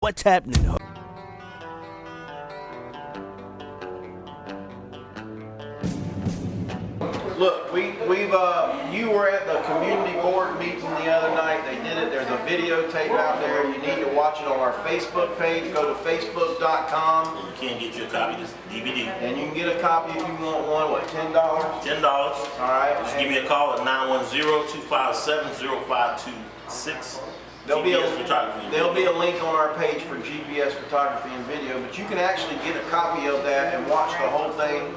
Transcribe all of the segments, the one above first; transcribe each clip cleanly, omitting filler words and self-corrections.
What's happening, Hoke? Look, you were at the community board meeting the other night. They did it. There's a videotape out there. You need to watch it on our Facebook page. Go to facebook.com. And you can get you a copy of this DVD. And you can get a copy if you want one. What, $10? $10. All right. Just give me a call at 910-257-0526. There'll be a link on our page for GPS photography and video, but you can actually get a copy of that and watch the whole thing.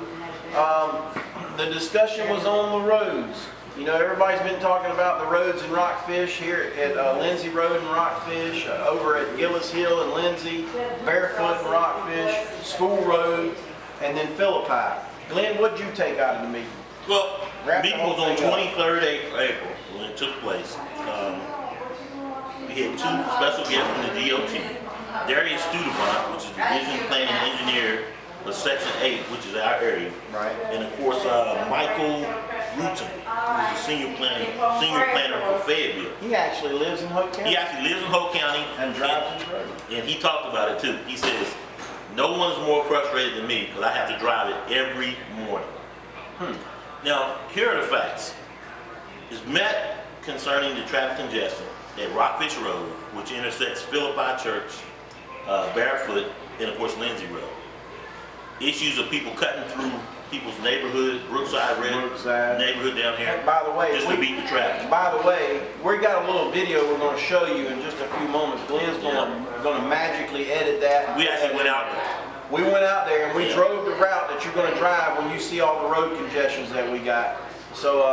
The discussion was on the roads. You know, everybody's been talking about the roads in Rockfish here at Lindsay Road and Rockfish, over at Gillis Hill and Lindsay, Barefoot and Rockfish, School Road, and then Philippi. Glenn, what did you take out of the meeting? Well, the meeting was on 23rd April when it took place. We had two special guests from the DOT. Darius Studebont, which is the Division Planning Engineer for Section 8, which is our area. Right. And of course, Michael Rutan, who's the senior planner for Fayetteville. He actually lives in Hoke County? He actually lives in Hoke County. And drives his road. And he talked about it too. He says, no one's more frustrated than me because I have to drive it every morning. Now, here are the facts. It's met concerning the traffic congestion at Rockfish Road, which intersects Philippi Church, Barefoot, and of course Lindsay Road. Issues of people cutting through people's neighborhood, Brookside neighborhood down here, by the way, just to beat the traffic. By the way, we got a little video we're going to show you in just a few moments. Glenn's going to magically edit that. We actually went out there. We went out there and we drove the route that you're going to drive when you see all the road congestions that we got. So,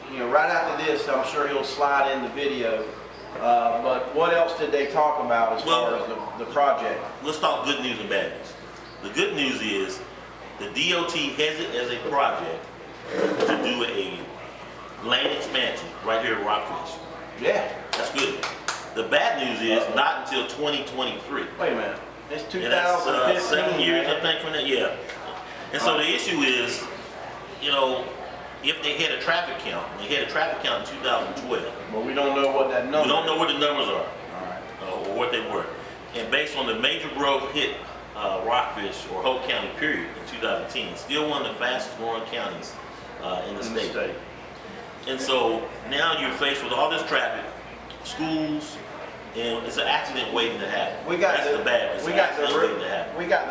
you know, right after this, I'm sure he'll slide in the video. But what else did they talk about as far as the project? Let's talk good news and bad news. The good news is the DOT has it as a project to do a lane expansion right here at Rockfish. Yeah. That's good. The bad news is not until 2023. Wait a minute. It's 2015. And that's 7 years, I think, from that. Yeah. And so the issue is, you know, if they had a traffic count, they had a traffic count in 2012. But we don't know what that number is. We don't know what the numbers are. All right. Or what they were. And based on the major growth hit Rockfish or Hoke County period in 2010, still one of the fastest growing counties in the state. And so now you're faced with all this traffic, schools, and it's an accident waiting to happen. We got the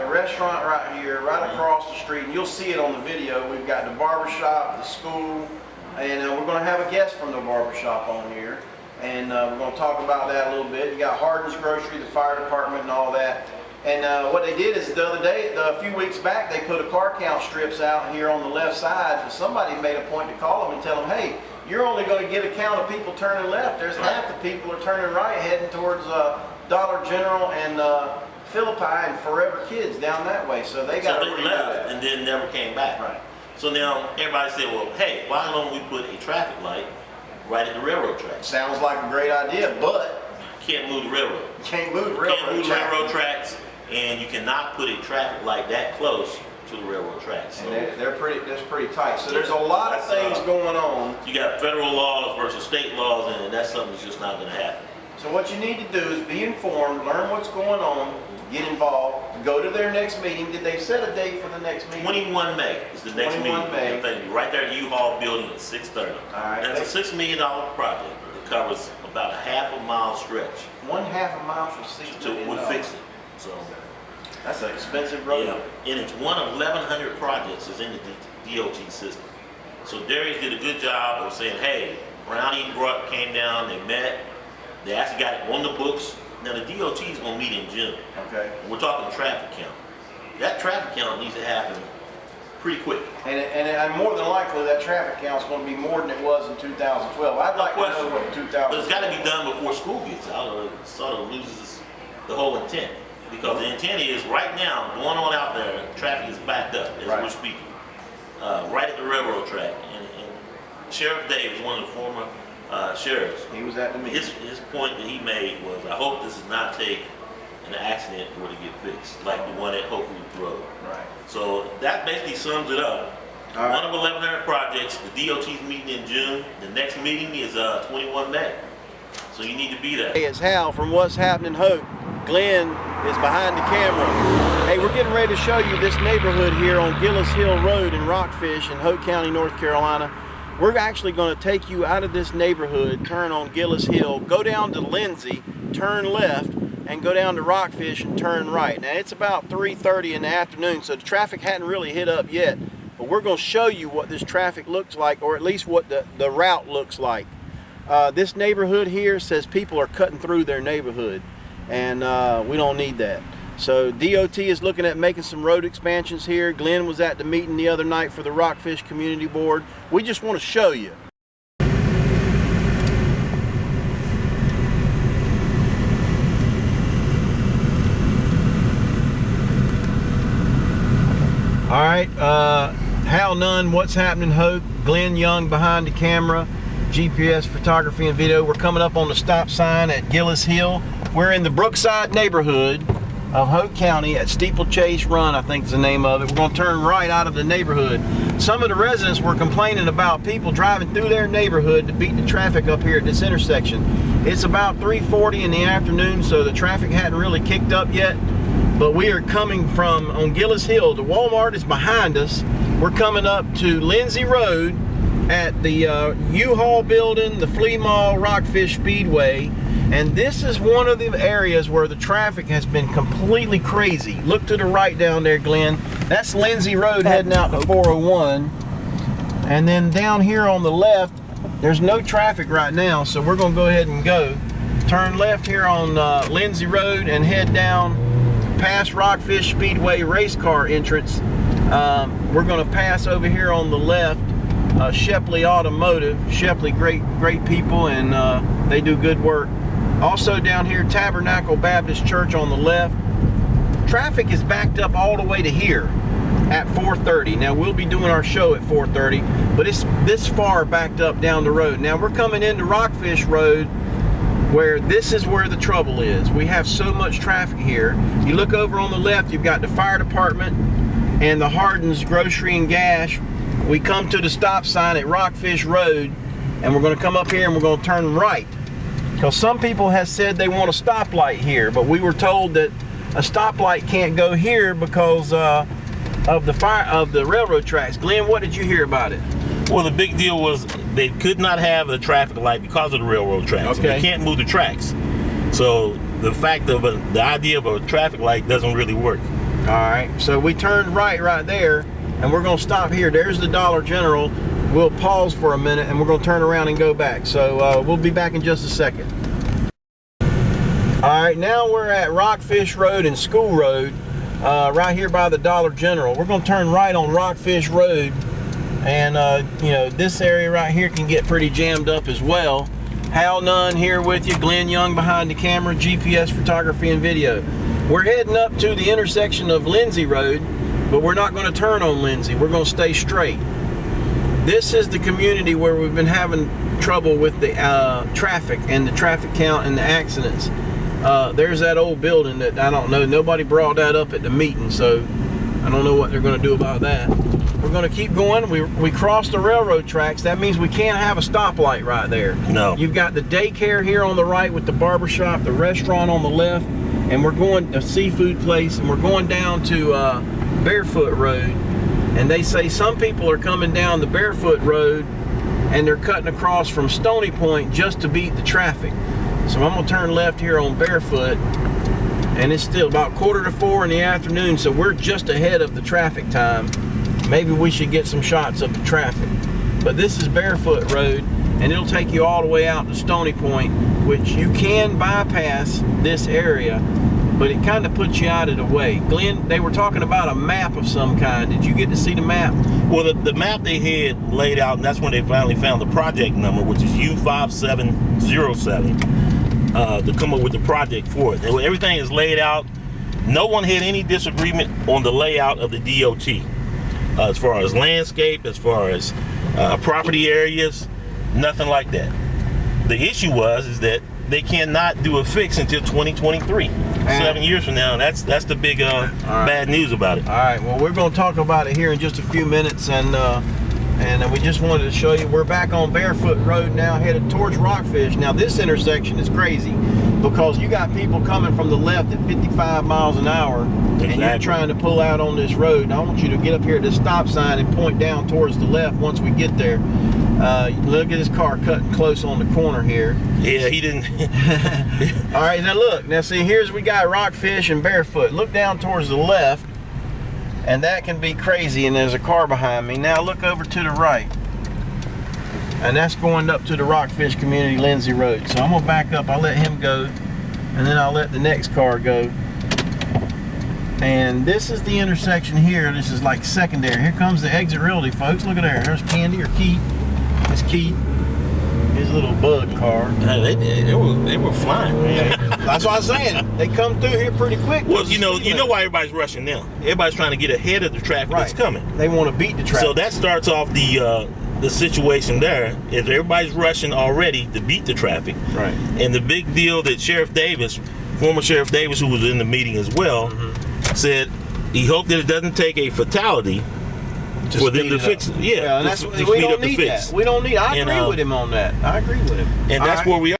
restaurant right here, right across the street, and you'll see it on the video. We've got the barbershop, the school, and we're going to have a guest from the barbershop on here, and we're going to talk about that a little bit. You got Hardin's Grocery, the fire department, and all that. And what they did is the other day, a few weeks back, they put a car count strips out here on the left side. And somebody made a point to call them and tell them, hey, you're only going to get a count of people turning left. There's half the people are turning right, heading towards Dollar General and Philippi and Forever Kids down that way. So they got they left and then never came back. Right. So now everybody said, well, hey, why don't we put a traffic light right at the railroad tracks? Sounds like a great idea, but you can't move the railroad. You can't move the railroad tracks. And you cannot put a traffic light that close to the railroad tracks. So that's pretty tight. So there's a lot of things going on. You got federal laws versus state laws, and that's something that's just not going to happen. So what you need to do is be informed, learn what's going on, get involved, go to their next meeting. Did they set a date for the next meeting? 21 May is the next meeting. 21 May. Right there at U-Haul building at 6:30. All right. That's a $6 million project that covers about a half-a-mile stretch. 1/2 mile for $6 million. We'll fix it. So that's an expensive road. Yeah, and it's one of 1,100 projects that's in the DOT system. So Darius did a good job of saying, hey, Brownie came down, they met, they actually got it on the books. Now the DOT is going to meet in June. Okay. We're talking traffic count. That traffic count needs to happen pretty quick. And more than likely that traffic count is going to be more than it was in 2012. I'd like to know what 2012. But it's got to be done before school gets out, or it sort of loses the whole intent. Because the intent is right now, going on out there, traffic is backed up as we're speaking, right at the railroad track. And Sheriff Dave is one of the former sheriffs. He was at the meeting. His point that he made was, I hope this does not take an accident for it to get fixed, like the one at Hoke Road. Right. So that basically sums it up. Right. One of 1,100 projects. The DOT's meeting in June. The next meeting is 21 May. So you need to be there. Hey, it's Hal from What's Happening Hoke. Glenn is behind the camera. Hey, we're getting ready to show you this neighborhood here on Gillis Hill Road in Rockfish in Hoke County, North Carolina. We're actually going to take you out of this neighborhood, turn on Gillis Hill, go down to Lindsay, turn left, and go down to Rockfish and turn right. Now it's about 3:30 in the afternoon, so the traffic hadn't really hit up yet, but we're going to show you what this traffic looks like, or at least what the route looks like. This neighborhood here says people are cutting through their neighborhood, and we don't need that. So DOT is looking at making some road expansions here. Glenn was at the meeting the other night for the Rockfish Community Board. We just want to show you. All right, Hal Nunn, what's happening, Hoke? Glenn Young behind the camera, GPS photography and video. We're coming up on the stop sign at Gillis Hill. We're in the Brookside neighborhood of Hoke County at Steeplechase Run, I think is the name of it. We're going to turn right out of the neighborhood. Some of the residents were complaining about people driving through their neighborhood to beat the traffic up here at this intersection. It's about 3:40 in the afternoon, so the traffic hadn't really kicked up yet. But we are coming from on Gillis Hill. The Walmart is behind us. We're coming up to Lindsay Road at the U-Haul building, the Flea Mall, Rockfish Speedway. And this is one of the areas where the traffic has been completely crazy. Look to the right down there, Glenn. That's Lindsay Road heading out to 401. And then down here on the left, there's no traffic right now, so we're gonna go ahead and go. Turn left here on Lindsay Road and head down past Rockfish Speedway race car entrance. We're going to pass over here on the left, Shepley Automotive. Shepley, great people, and they do good work. Also down here, Tabernacle Baptist Church on the left. Traffic is backed up all the way to here at 4:30. Now we'll be doing our show at 4:30, but it's this far backed up down the road. Now we're coming into Rockfish Road, where this is where the trouble is. We have so much traffic here. You look over on the left, you've got the fire department and the Hardin's Grocery and Gas. We come to the stop sign at Rockfish Road, and we're gonna come up here and we're gonna turn right. Because some people have said they want a stoplight here, but we were told that a stoplight can't go here because of the railroad tracks. Glenn, what did you hear about it? Well, the big deal was they could not have a traffic light because of the railroad tracks. Okay. They can't move the tracks. So the fact of the idea of a traffic light doesn't really work. All right, so we turned right there, and we're gonna stop here. There's the Dollar General. We'll pause for a minute, and we're gonna turn around and go back. So we'll be back in just a second. All right, now we're at Rockfish Road and School Road, right here by the Dollar General. We're gonna turn right on Rockfish Road. And you know, this area right here can get pretty jammed up as well. Hal Nunn here with you, Glenn Young behind the camera, GPS photography and video. We're heading up to the intersection of Lindsay Road, but we're not going to turn on Lindsay. We're going to stay straight. This is the community where we've been having trouble with the traffic and the traffic count and the accidents. There's that old building that I don't know. Nobody brought that up at the meeting, so I don't know what they're going to do about that. We're going to keep going. We crossed the railroad tracks. That means we can't have a stoplight right there. No. You've got the daycare here on the right with the barber shop, the restaurant on the left, and we're going to a seafood place, and we're going down to Barefoot Road. And they say some people are coming down the Barefoot Road and they're cutting across from Stony Point just to beat the traffic. So I'm going to turn left here on Barefoot, and it's still about 3:45 in the afternoon, so we're just ahead of the traffic time. Maybe we should get some shots of the traffic. But this is Barefoot Road, and it'll take you all the way out to Stony Point, which you can bypass this area, but it kind of puts you out of the way. Glenn, they were talking about a map of some kind. Did you get to see the map? Well, the map they had laid out, and that's when they finally found the project number, which is U5707, to come up with the project for it. Everything is laid out. No one had any disagreement on the layout of the DOT. As far as landscape, as far as property areas, nothing like that. The issue is that they cannot do a fix until 2023, 7 years from now. And that's the big bad news about it. All right, well, we're going to talk about it here in just a few minutes, and we just wanted to show you we're back on Barefoot Road now, headed towards Rockfish. Now this intersection is crazy. because you got people coming from the left at 55 miles an hour, and you're Exactly. trying to pull out on this road. And I want you to get up here at this stop sign and point down towards the left once we get there. Look at this car cutting close on the corner here. Yeah, he didn't. All right, now look. Now see, here's we got Rockfish and Barefoot. Look down towards the left, and that can be crazy, and there's a car behind me. Now look over to the right. And that's going up to the Rockfish Community Lindsay Road. So I'm gonna back up, I'll let him go, and then I'll let the next car go. And this is the intersection here. This is like secondary. Here comes the exit realty, folks. Look at there. There's Candy or Keith. It's Keith. His little bug car. They were flying, man. That's what I'm saying. They come through here pretty quick. Well, you know why everybody's rushing now. Everybody's trying to get ahead of the traffic that's coming. They want to beat the traffic. So that starts off the situation there is everybody's rushing already to beat the traffic. Right. And the big deal that former Sheriff Davis, who was in the meeting as well, said he hoped that it doesn't take a fatality for them to fix it. Yeah, and that's, to we speed don't up the need fix. that. We don't need. I agree with him on that. I agree with him. And that's where we are.